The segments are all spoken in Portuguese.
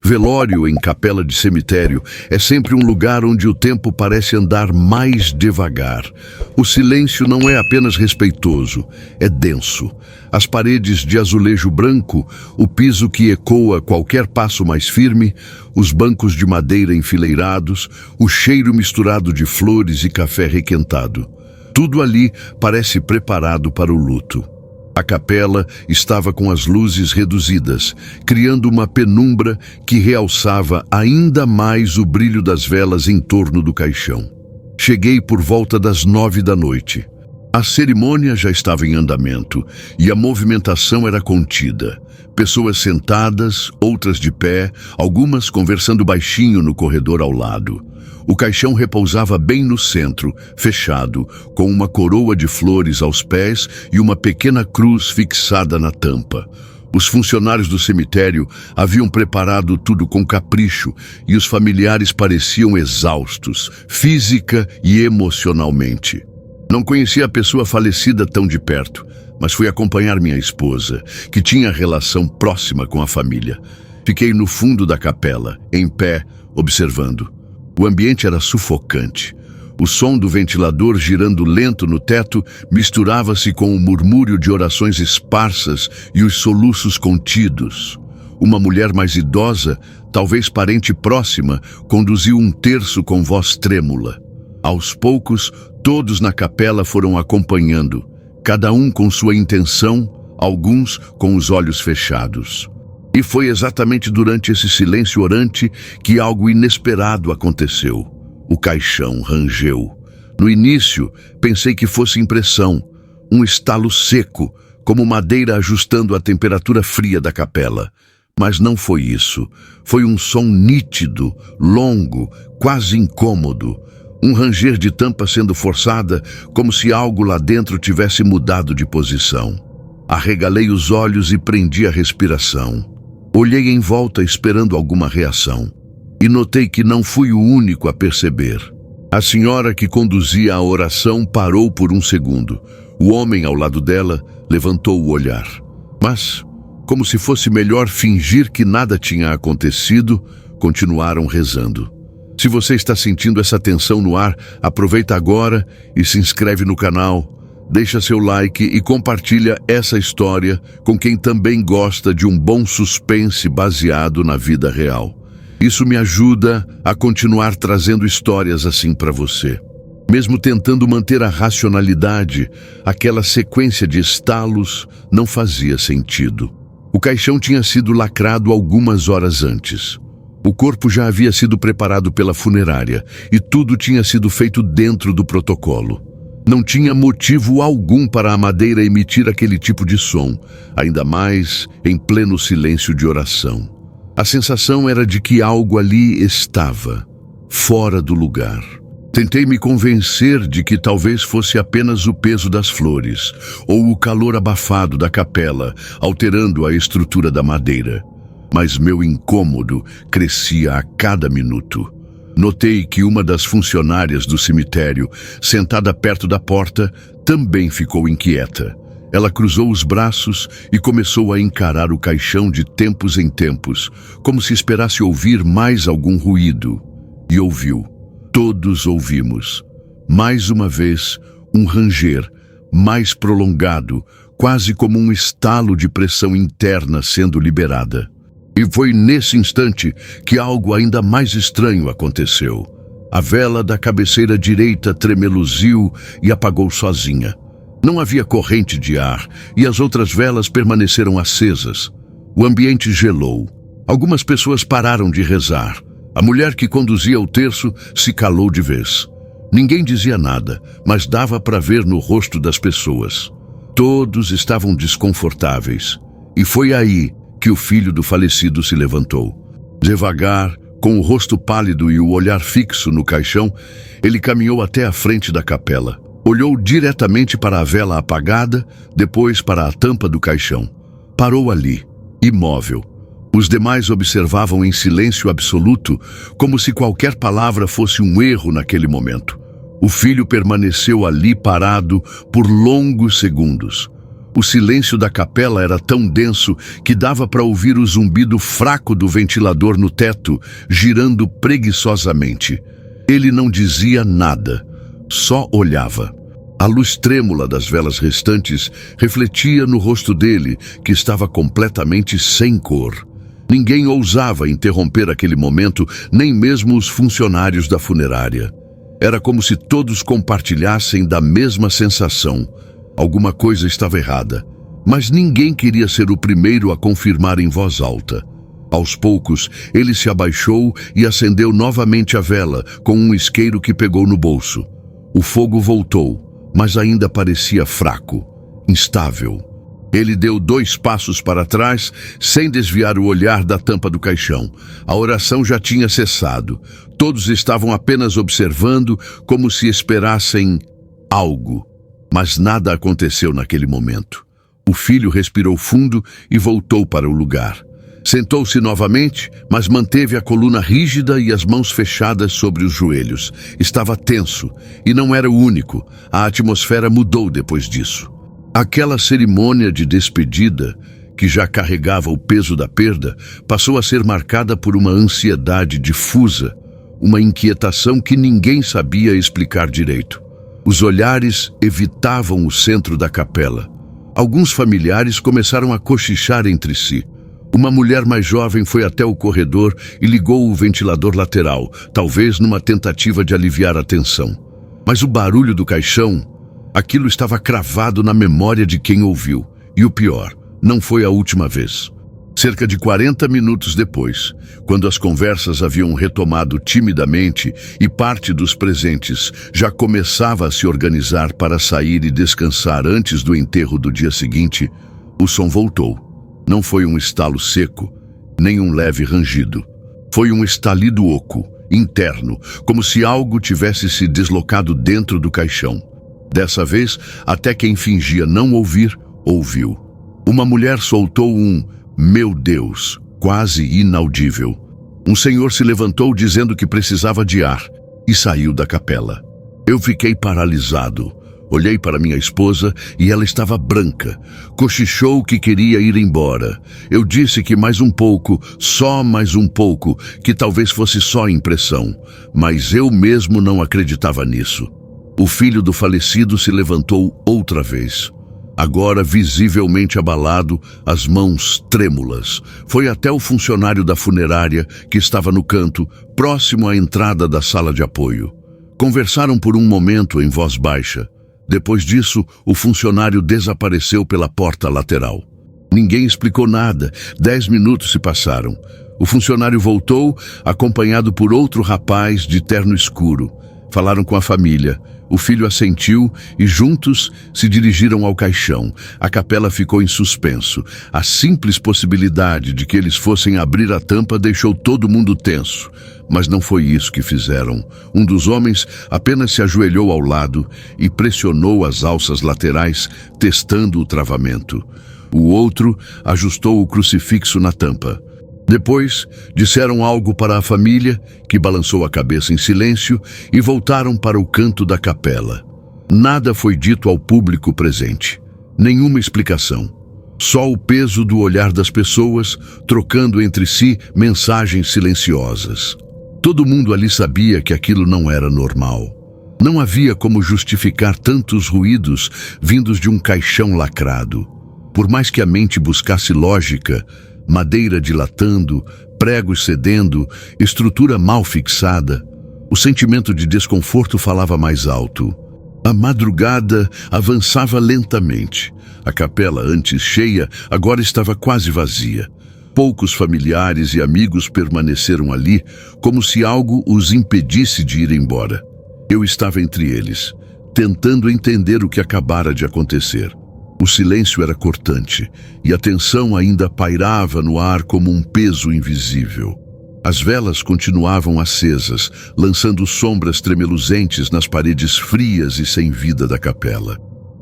Velório em capela de cemitério é sempre um lugar onde o tempo parece andar mais devagar. O silêncio não é apenas respeitoso, é denso. As paredes de azulejo branco, o piso que ecoa qualquer passo mais firme, os bancos de madeira enfileirados, o cheiro misturado de flores e café requentado. Tudo ali parece preparado para o luto. A capela estava com as luzes reduzidas, criando uma penumbra que realçava ainda mais o brilho das velas em torno do caixão. Cheguei por volta das 9 da noite. A cerimônia já estava em andamento e a movimentação era contida. Pessoas sentadas, outras de pé, algumas conversando baixinho no corredor ao lado. O caixão repousava bem no centro, fechado, com uma coroa de flores aos pés e uma pequena cruz fixada na tampa. Os funcionários do cemitério haviam preparado tudo com capricho e os familiares pareciam exaustos, física e emocionalmente. Não conhecia a pessoa falecida tão de perto, mas fui acompanhar minha esposa, que tinha relação próxima com a família. Fiquei no fundo da capela, em pé, observando. O ambiente era sufocante. O som do ventilador girando lento no teto misturava-se com o murmúrio de orações esparsas e os soluços contidos. Uma mulher mais idosa, talvez parente próxima, conduziu um terço com voz trêmula. Aos poucos, todos na capela foram acompanhando, cada um com sua intenção, alguns com os olhos fechados. E foi exatamente durante esse silêncio orante que algo inesperado aconteceu. O caixão rangeu. No início, pensei que fosse impressão, um estalo seco, como madeira ajustando a temperatura fria da capela. Mas não foi isso. Foi um som nítido, longo, quase incômodo. Um ranger de tampa sendo forçada, como se algo lá dentro tivesse mudado de posição. Arregalei os olhos e prendi a respiração. Olhei em volta esperando alguma reação e notei que não fui o único a perceber. A senhora que conduzia a oração parou por um segundo. O homem ao lado dela levantou o olhar. Mas, como se fosse melhor fingir que nada tinha acontecido, continuaram rezando. Se você está sentindo essa tensão no ar, aproveita agora e se inscreve no canal. Deixa seu like e compartilha essa história com quem também gosta de um bom suspense baseado na vida real. Isso me ajuda a continuar trazendo histórias assim para você. Mesmo tentando manter a racionalidade, aquela sequência de estalos não fazia sentido. O caixão tinha sido lacrado algumas horas antes. O corpo já havia sido preparado pela funerária e tudo tinha sido feito dentro do protocolo. Não tinha motivo algum para a madeira emitir aquele tipo de som, ainda mais em pleno silêncio de oração. A sensação era de que algo ali estava, fora do lugar. Tentei me convencer de que talvez fosse apenas o peso das flores, ou o calor abafado da capela, alterando a estrutura da madeira. Mas meu incômodo crescia a cada minuto. Notei que uma das funcionárias do cemitério, sentada perto da porta, também ficou inquieta. Ela cruzou os braços e começou a encarar o caixão de tempos em tempos, como se esperasse ouvir mais algum ruído. E ouviu. Todos ouvimos. Mais uma vez, um ranger, mais prolongado, quase como um estalo de pressão interna sendo liberada. E foi nesse instante que algo ainda mais estranho aconteceu. A vela da cabeceira direita tremeluziu e apagou sozinha. Não havia corrente de ar e as outras velas permaneceram acesas. O ambiente gelou. Algumas pessoas pararam de rezar. A mulher que conduzia o terço se calou de vez. Ninguém dizia nada, mas dava para ver no rosto das pessoas. Todos estavam desconfortáveis. E foi aí que o filho do falecido se levantou. Devagar, com o rosto pálido e o olhar fixo no caixão, ele caminhou até a frente da capela. Olhou diretamente para a vela apagada, depois para a tampa do caixão. Parou ali, imóvel. Os demais observavam em silêncio absoluto, como se qualquer palavra fosse um erro naquele momento. O filho permaneceu ali parado por longos segundos. O silêncio da capela era tão denso que dava para ouvir o zumbido fraco do ventilador no teto, girando preguiçosamente. Ele não dizia nada, só olhava. A luz trêmula das velas restantes refletia no rosto dele, que estava completamente sem cor. Ninguém ousava interromper aquele momento, nem mesmo os funcionários da funerária. Era como se todos compartilhassem da mesma sensação. Alguma coisa estava errada, mas ninguém queria ser o primeiro a confirmar em voz alta. Aos poucos, ele se abaixou e acendeu novamente a vela com um isqueiro que pegou no bolso. O fogo voltou, mas ainda parecia fraco, instável. Ele deu 2 passos para trás, sem desviar o olhar da tampa do caixão. A oração já tinha cessado. Todos estavam apenas observando, como se esperassem algo. Mas nada aconteceu naquele momento. O filho respirou fundo e voltou para o lugar. Sentou-se novamente, mas manteve a coluna rígida e as mãos fechadas sobre os joelhos. Estava tenso, e não era o único. A atmosfera mudou depois disso. Aquela cerimônia de despedida, que já carregava o peso da perda, passou a ser marcada por uma ansiedade difusa, uma inquietação que ninguém sabia explicar direito. Os olhares evitavam o centro da capela. Alguns familiares começaram a cochichar entre si. Uma mulher mais jovem foi até o corredor e ligou o ventilador lateral, talvez numa tentativa de aliviar a tensão. Mas o barulho do caixão, aquilo estava cravado na memória de quem ouviu. E o pior, não foi a última vez. Cerca de 40 minutos depois, quando as conversas haviam retomado timidamente e parte dos presentes já começava a se organizar para sair e descansar antes do enterro do dia seguinte, o som voltou. Não foi um estalo seco, nem um leve rangido. Foi um estalido oco, interno, como se algo tivesse se deslocado dentro do caixão. Dessa vez, até quem fingia não ouvir, ouviu. Uma mulher soltou um "meu Deus", quase inaudível. Um senhor se levantou dizendo que precisava de ar e saiu da capela. Eu fiquei paralisado. Olhei para minha esposa e ela estava branca. Cochichou que queria ir embora. Eu disse que mais um pouco, só mais um pouco, que talvez fosse só impressão. Mas eu mesmo não acreditava nisso. O filho do falecido se levantou outra vez. Agora visivelmente abalado, as mãos trêmulas. Foi até o funcionário da funerária, que estava no canto, próximo à entrada da sala de apoio. Conversaram por um momento em voz baixa. Depois disso, o funcionário desapareceu pela porta lateral. Ninguém explicou nada. 10 minutos se passaram. O funcionário voltou, acompanhado por outro rapaz de terno escuro. Falaram com a família. O filho assentiu e juntos se dirigiram ao caixão. A capela ficou em suspenso. A simples possibilidade de que eles fossem abrir a tampa deixou todo mundo tenso. Mas não foi isso que fizeram. Um dos homens apenas se ajoelhou ao lado e pressionou as alças laterais, testando o travamento. O outro ajustou o crucifixo na tampa. Depois, disseram algo para a família, que balançou a cabeça em silêncio, e voltaram para o canto da capela. Nada foi dito ao público presente. Nenhuma explicação. Só o peso do olhar das pessoas, trocando entre si mensagens silenciosas. Todo mundo ali sabia que aquilo não era normal. Não havia como justificar tantos ruídos vindos de um caixão lacrado. Por mais que a mente buscasse lógica, madeira dilatando, pregos cedendo, estrutura mal fixada, o sentimento de desconforto falava mais alto. A madrugada avançava lentamente. A capela, antes cheia, agora estava quase vazia. Poucos familiares e amigos permaneceram ali, como se algo os impedisse de ir embora. Eu estava entre eles, tentando entender o que acabara de acontecer. O silêncio era cortante, e a tensão ainda pairava no ar como um peso invisível. As velas continuavam acesas, lançando sombras tremeluzentes nas paredes frias e sem vida da capela.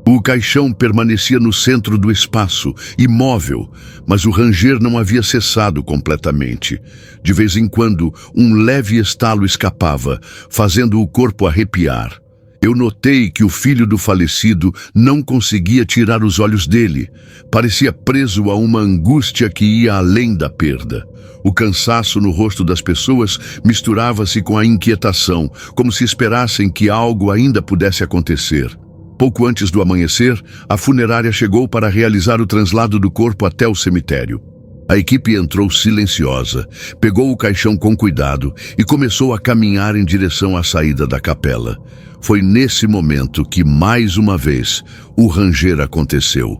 O caixão permanecia no centro do espaço, imóvel, mas o ranger não havia cessado completamente. De vez em quando, um leve estalo escapava, fazendo o corpo arrepiar. Eu notei que o filho do falecido não conseguia tirar os olhos dele. Parecia preso a uma angústia que ia além da perda. O cansaço no rosto das pessoas misturava-se com a inquietação, como se esperassem que algo ainda pudesse acontecer. Pouco antes do amanhecer, a funerária chegou para realizar o translado do corpo até o cemitério. A equipe entrou silenciosa, pegou o caixão com cuidado e começou a caminhar em direção à saída da capela. Foi nesse momento que, mais uma vez, o ranger aconteceu.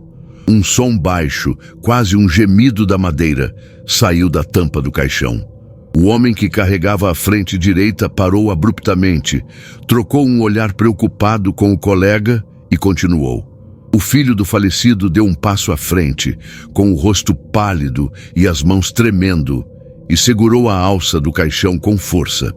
Um som baixo, quase um gemido da madeira, saiu da tampa do caixão. O homem que carregava a frente direita parou abruptamente, trocou um olhar preocupado com o colega e continuou. O filho do falecido deu um passo à frente, com o rosto pálido e as mãos tremendo, e segurou a alça do caixão com força.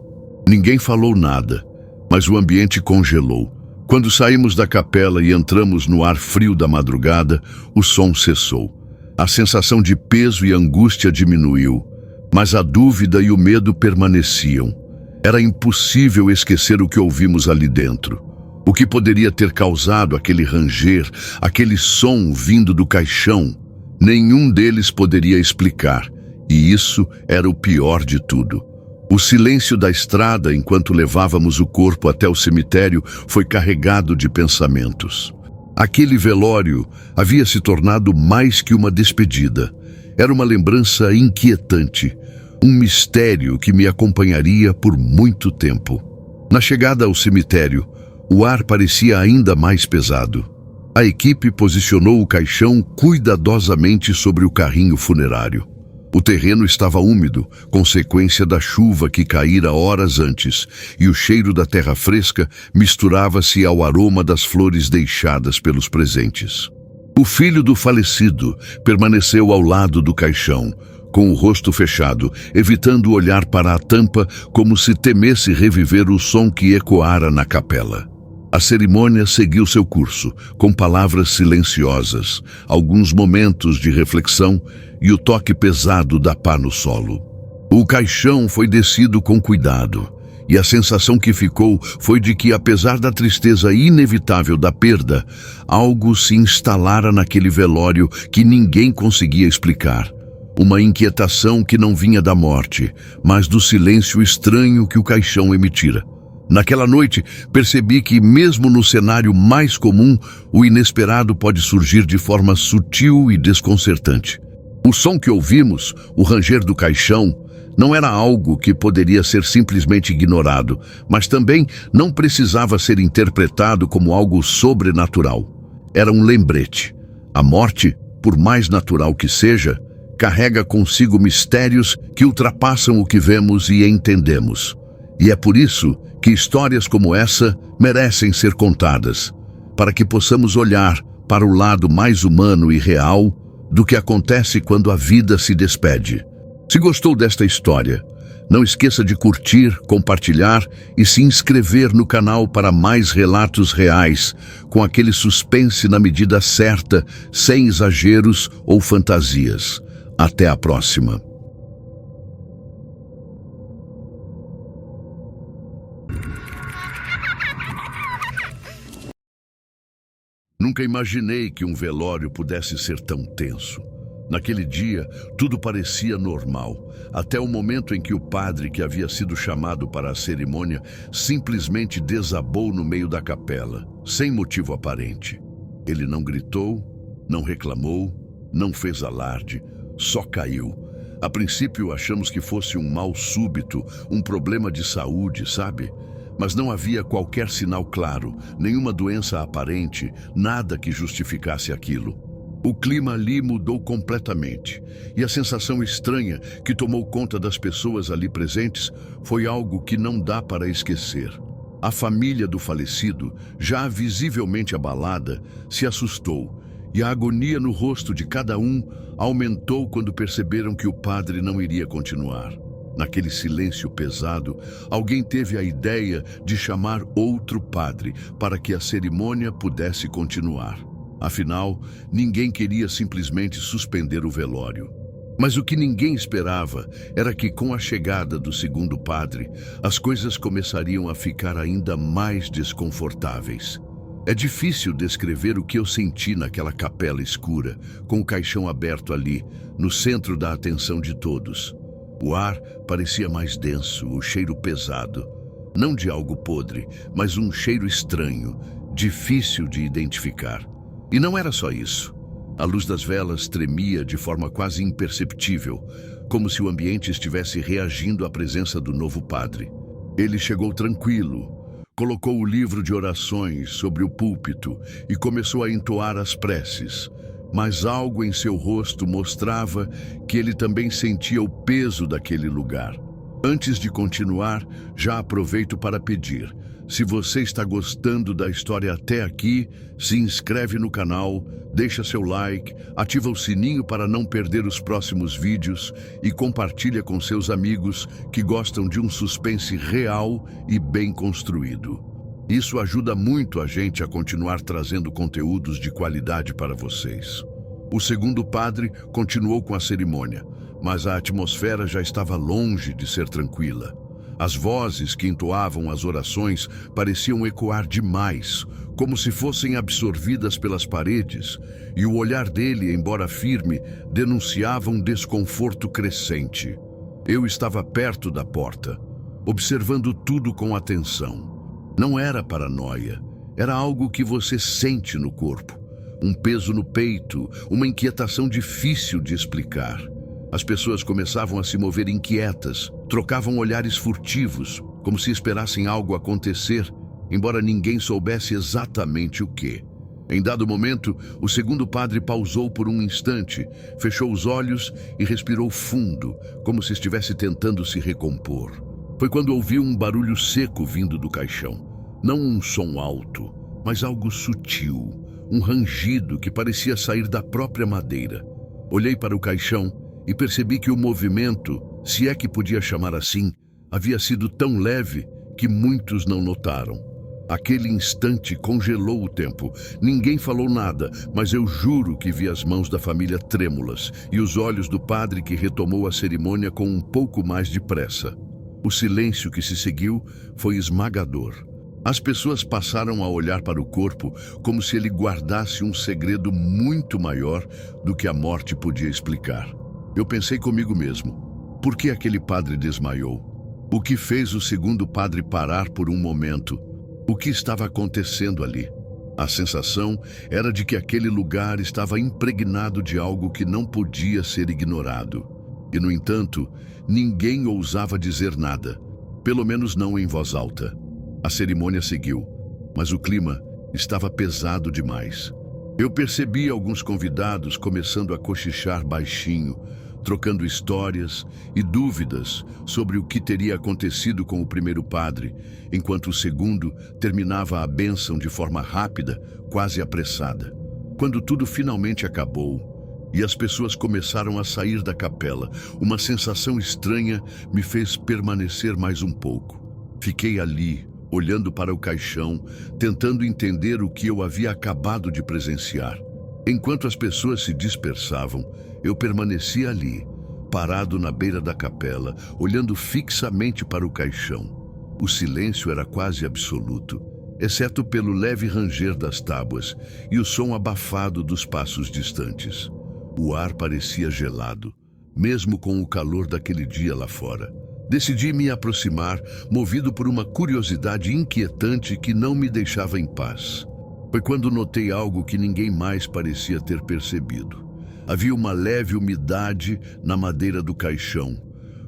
Ninguém falou nada, mas o ambiente congelou. Quando saímos da capela e entramos no ar frio da madrugada, o som cessou. A sensação de peso e angústia diminuiu, mas a dúvida e o medo permaneciam. Era impossível esquecer o que ouvimos ali dentro. O que poderia ter causado aquele ranger, aquele som vindo do caixão? Nenhum deles poderia explicar, e isso era o pior de tudo. O silêncio da estrada enquanto levávamos o corpo até o cemitério foi carregado de pensamentos. Aquele velório havia se tornado mais que uma despedida. Era uma lembrança inquietante, um mistério que me acompanharia por muito tempo. Na chegada ao cemitério, o ar parecia ainda mais pesado. A equipe posicionou o caixão cuidadosamente sobre o carrinho funerário. O terreno estava úmido, consequência da chuva que caíra horas antes, e o cheiro da terra fresca misturava-se ao aroma das flores deixadas pelos presentes. O filho do falecido permaneceu ao lado do caixão, com o rosto fechado, evitando olhar para a tampa como se temesse reviver o som que ecoara na capela. A cerimônia seguiu seu curso, com palavras silenciosas, alguns momentos de reflexão e o toque pesado da pá no solo. O caixão foi descido com cuidado, e a sensação que ficou foi de que, apesar da tristeza inevitável da perda, algo se instalara naquele velório que ninguém conseguia explicar. Uma inquietação que não vinha da morte, mas do silêncio estranho que o caixão emitira. Naquela noite, percebi que, mesmo no cenário mais comum, o inesperado pode surgir de forma sutil e desconcertante. O som que ouvimos, o ranger do caixão, não era algo que poderia ser simplesmente ignorado, mas também não precisava ser interpretado como algo sobrenatural. Era um lembrete. A morte, por mais natural que seja, carrega consigo mistérios que ultrapassam o que vemos e entendemos. E é por isso que histórias como essa merecem ser contadas, para que possamos olhar para o lado mais humano e real do que acontece quando a vida se despede. Se gostou desta história, não esqueça de curtir, compartilhar e se inscrever no canal para mais relatos reais, com aquele suspense na medida certa, sem exageros ou fantasias. Até a próxima. Nunca imaginei que um velório pudesse ser tão tenso. Naquele dia, tudo parecia normal, até o momento em que o padre que havia sido chamado para a cerimônia simplesmente desabou no meio da capela, sem motivo aparente. Ele não gritou, não reclamou, não fez alarde, só caiu. A princípio achamos que fosse um mal súbito, um problema de saúde, sabe? Mas não havia qualquer sinal claro, nenhuma doença aparente, nada que justificasse aquilo. O clima ali mudou completamente, e a sensação estranha que tomou conta das pessoas ali presentes foi algo que não dá para esquecer. A família do falecido, já visivelmente abalada, se assustou, e a agonia no rosto de cada um aumentou quando perceberam que o padre não iria continuar. Naquele silêncio pesado, alguém teve a ideia de chamar outro padre para que a cerimônia pudesse continuar. Afinal, ninguém queria simplesmente suspender o velório. Mas o que ninguém esperava era que, com a chegada do segundo padre, as coisas começariam a ficar ainda mais desconfortáveis. É difícil descrever o que eu senti naquela capela escura, com o caixão aberto ali, no centro da atenção de todos. O ar parecia mais denso, o cheiro pesado. Não de algo podre, mas um cheiro estranho, difícil de identificar. E não era só isso. A luz das velas tremia de forma quase imperceptível, como se o ambiente estivesse reagindo à presença do novo padre. Ele chegou tranquilo, colocou o livro de orações sobre o púlpito e começou a entoar as preces. Mas algo em seu rosto mostrava que ele também sentia o peso daquele lugar. Antes de continuar, já aproveito para pedir: se você está gostando da história até aqui, se inscreve no canal, deixa seu like, ativa o sininho para não perder os próximos vídeos e compartilha com seus amigos que gostam de um suspense real e bem construído. Isso ajuda muito a gente a continuar trazendo conteúdos de qualidade para vocês. O segundo padre continuou com a cerimônia, mas a atmosfera já estava longe de ser tranquila. As vozes que entoavam as orações pareciam ecoar demais, como se fossem absorvidas pelas paredes, e o olhar dele, embora firme, denunciava um desconforto crescente. Eu estava perto da porta, observando tudo com atenção. Não era paranoia, era algo que você sente no corpo. Um peso no peito, uma inquietação difícil de explicar. As pessoas começavam a se mover inquietas, trocavam olhares furtivos, como se esperassem algo acontecer, embora ninguém soubesse exatamente o que. Em dado momento, o segundo padre pausou por um instante, fechou os olhos e respirou fundo, como se estivesse tentando se recompor. Foi quando ouviu um barulho seco vindo do caixão. Não um som alto, mas algo sutil, um rangido que parecia sair da própria madeira. Olhei para o caixão e percebi que o movimento, se é que podia chamar assim, havia sido tão leve que muitos não notaram. Aquele instante congelou o tempo. Ninguém falou nada, mas eu juro que vi as mãos da família trêmulas e os olhos do padre que retomou a cerimônia com um pouco mais de pressa. O silêncio que se seguiu foi esmagador. As pessoas passaram a olhar para o corpo como se ele guardasse um segredo muito maior do que a morte podia explicar. Eu pensei comigo mesmo: por que aquele padre desmaiou? O que fez o segundo padre parar por um momento? O que estava acontecendo ali? A sensação era de que aquele lugar estava impregnado de algo que não podia ser ignorado. E, no entanto, ninguém ousava dizer nada, pelo menos não em voz alta. A cerimônia seguiu, mas o clima estava pesado demais. Eu percebi alguns convidados começando a cochichar baixinho, trocando histórias e dúvidas sobre o que teria acontecido com o primeiro padre, enquanto o segundo terminava a bênção de forma rápida, quase apressada. Quando tudo finalmente acabou e as pessoas começaram a sair da capela, uma sensação estranha me fez permanecer mais um pouco. Fiquei ali, olhando para o caixão, tentando entender o que eu havia acabado de presenciar. Enquanto as pessoas se dispersavam, eu permanecia ali, parado na beira da capela, olhando fixamente para o caixão. O silêncio era quase absoluto, exceto pelo leve ranger das tábuas e o som abafado dos passos distantes. O ar parecia gelado, mesmo com o calor daquele dia lá fora. Decidi me aproximar, movido por uma curiosidade inquietante que não me deixava em paz. Foi quando notei algo que ninguém mais parecia ter percebido. Havia uma leve umidade na madeira do caixão,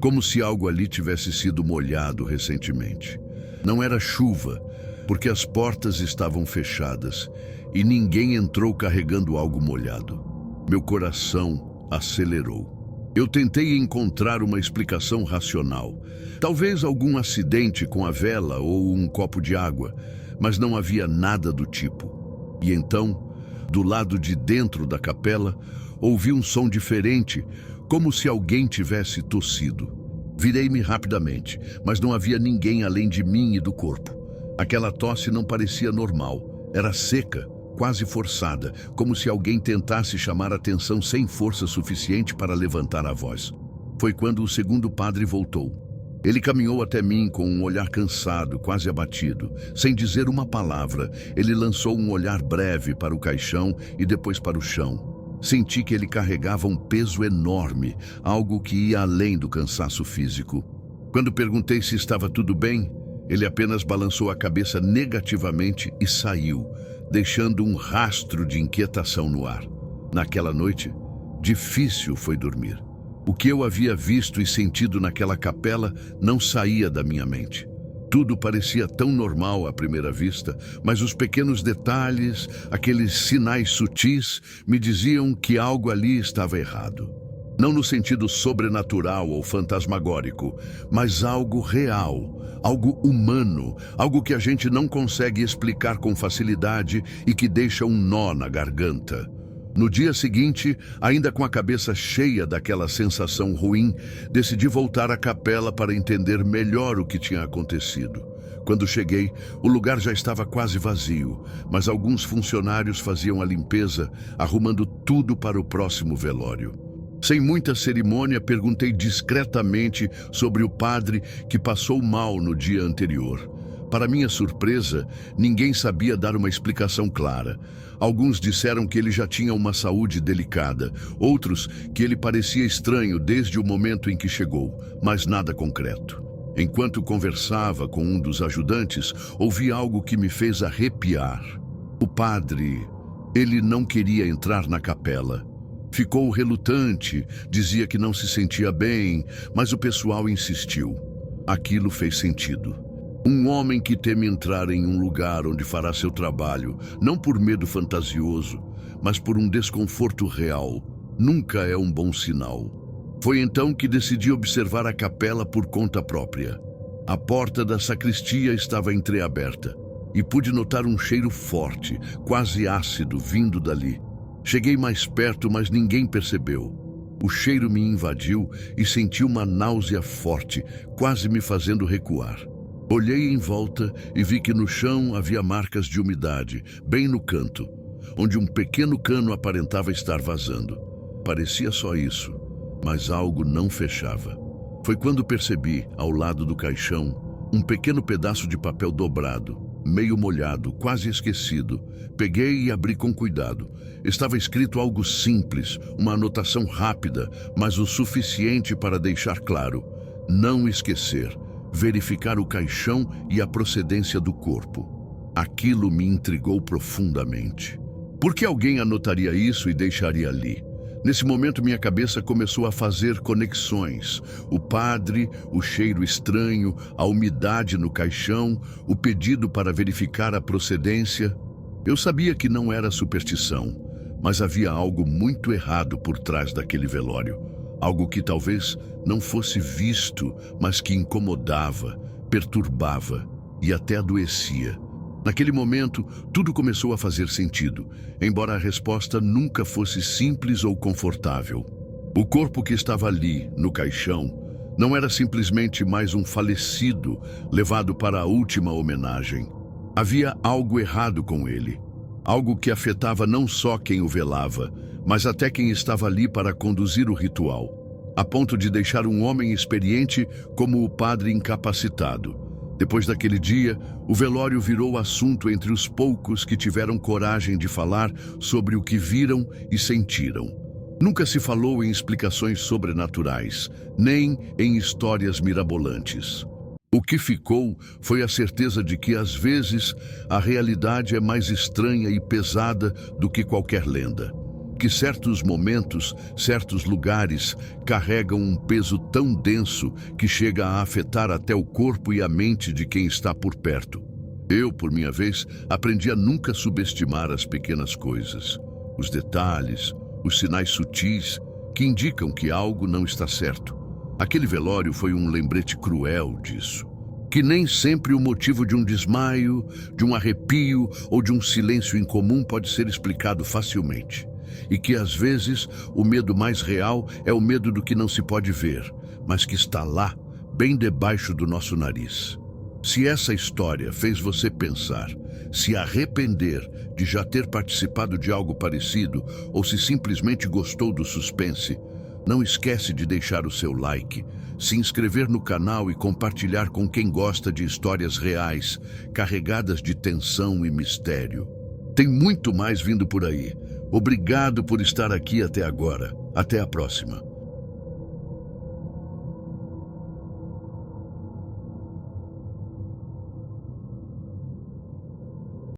como se algo ali tivesse sido molhado recentemente. Não era chuva, porque as portas estavam fechadas e ninguém entrou carregando algo molhado. Meu coração acelerou. Eu tentei encontrar uma explicação racional. Talvez algum acidente com a vela ou um copo de água, mas não havia nada do tipo. E então, do lado de dentro da capela, ouvi um som diferente, como se alguém tivesse tossido. Virei-me rapidamente, mas não havia ninguém além de mim e do corpo. Aquela tosse não parecia normal. Era seca, quase forçada, como se alguém tentasse chamar atenção sem força suficiente para levantar a voz. Foi quando o segundo padre voltou. Ele caminhou até mim com um olhar cansado, quase abatido. Sem dizer uma palavra, ele lançou um olhar breve para o caixão e depois para o chão. Senti que ele carregava um peso enorme, algo que ia além do cansaço físico. Quando perguntei se estava tudo bem, ele apenas balançou a cabeça negativamente e saiu, deixando um rastro de inquietação no ar. Naquela noite, difícil foi dormir. O que eu havia visto e sentido naquela capela não saía da minha mente. Tudo parecia tão normal à primeira vista, mas os pequenos detalhes, aqueles sinais sutis, me diziam que algo ali estava errado. Não no sentido sobrenatural ou fantasmagórico, mas algo real, algo humano, algo que a gente não consegue explicar com facilidade e que deixa um nó na garganta. No dia seguinte, ainda com a cabeça cheia daquela sensação ruim, decidi voltar à capela para entender melhor o que tinha acontecido. Quando cheguei, o lugar já estava quase vazio, mas alguns funcionários faziam a limpeza, arrumando tudo para o próximo velório. Sem muita cerimônia, perguntei discretamente sobre o padre que passou mal no dia anterior. Para minha surpresa, ninguém sabia dar uma explicação clara. Alguns disseram que ele já tinha uma saúde delicada, outros que ele parecia estranho desde o momento em que chegou, mas nada concreto. Enquanto conversava com um dos ajudantes, ouvi algo que me fez arrepiar. O padre, ele não queria entrar na capela. Ficou relutante, dizia que não se sentia bem, mas o pessoal insistiu. Aquilo fez sentido. Um homem que teme entrar em um lugar onde fará seu trabalho, não por medo fantasioso, mas por um desconforto real, nunca é um bom sinal. Foi então que decidi observar a capela por conta própria. A porta da sacristia estava entreaberta e pude notar um cheiro forte, quase ácido, vindo dali. Cheguei mais perto, mas ninguém percebeu. O cheiro me invadiu e senti uma náusea forte, quase me fazendo recuar. Olhei em volta e vi que no chão havia marcas de umidade, bem no canto, onde um pequeno cano aparentava estar vazando. Parecia só isso, mas algo não fechava. Foi quando percebi, ao lado do caixão, um pequeno pedaço de papel dobrado, meio molhado, quase esquecido. Peguei e abri com cuidado. Estava escrito algo simples, uma anotação rápida, mas o suficiente para deixar claro: não esquecer. Verificar o caixão e a procedência do corpo. Aquilo me intrigou profundamente. Por que alguém anotaria isso e deixaria ali? Nesse momento, minha cabeça começou a fazer conexões. O padre, o cheiro estranho, a umidade no caixão, o pedido para verificar a procedência. Eu sabia que não era superstição, mas havia algo muito errado por trás daquele velório. Algo que talvez não fosse visto, mas que incomodava, perturbava e até adoecia. Naquele momento, tudo começou a fazer sentido, embora a resposta nunca fosse simples ou confortável. O corpo que estava ali, no caixão, não era simplesmente mais um falecido levado para a última homenagem. Havia algo errado com ele. Algo que afetava não só quem o velava, mas até quem estava ali para conduzir o ritual, a ponto de deixar um homem experiente como o padre incapacitado. Depois daquele dia, o velório virou assunto entre os poucos que tiveram coragem de falar sobre o que viram e sentiram. Nunca se falou em explicações sobrenaturais, nem em histórias mirabolantes. O que ficou foi a certeza de que, às vezes, a realidade é mais estranha e pesada do que qualquer lenda. Que certos momentos, certos lugares, carregam um peso tão denso que chega a afetar até o corpo e a mente de quem está por perto. Eu, por minha vez, aprendi a nunca subestimar as pequenas coisas, os detalhes, os sinais sutis que indicam que algo não está certo. Aquele velório foi um lembrete cruel disso. Que nem sempre o motivo de um desmaio, de um arrepio ou de um silêncio incomum pode ser explicado facilmente. E que, às vezes, o medo mais real é o medo do que não se pode ver, mas que está lá, bem debaixo do nosso nariz. Se essa história fez você pensar, se arrepender de já ter participado de algo parecido ou se simplesmente gostou do suspense, não esquece de deixar o seu like, se inscrever no canal e compartilhar com quem gosta de histórias reais, carregadas de tensão e mistério. Tem muito mais vindo por aí. Obrigado por estar aqui até agora. Até a próxima.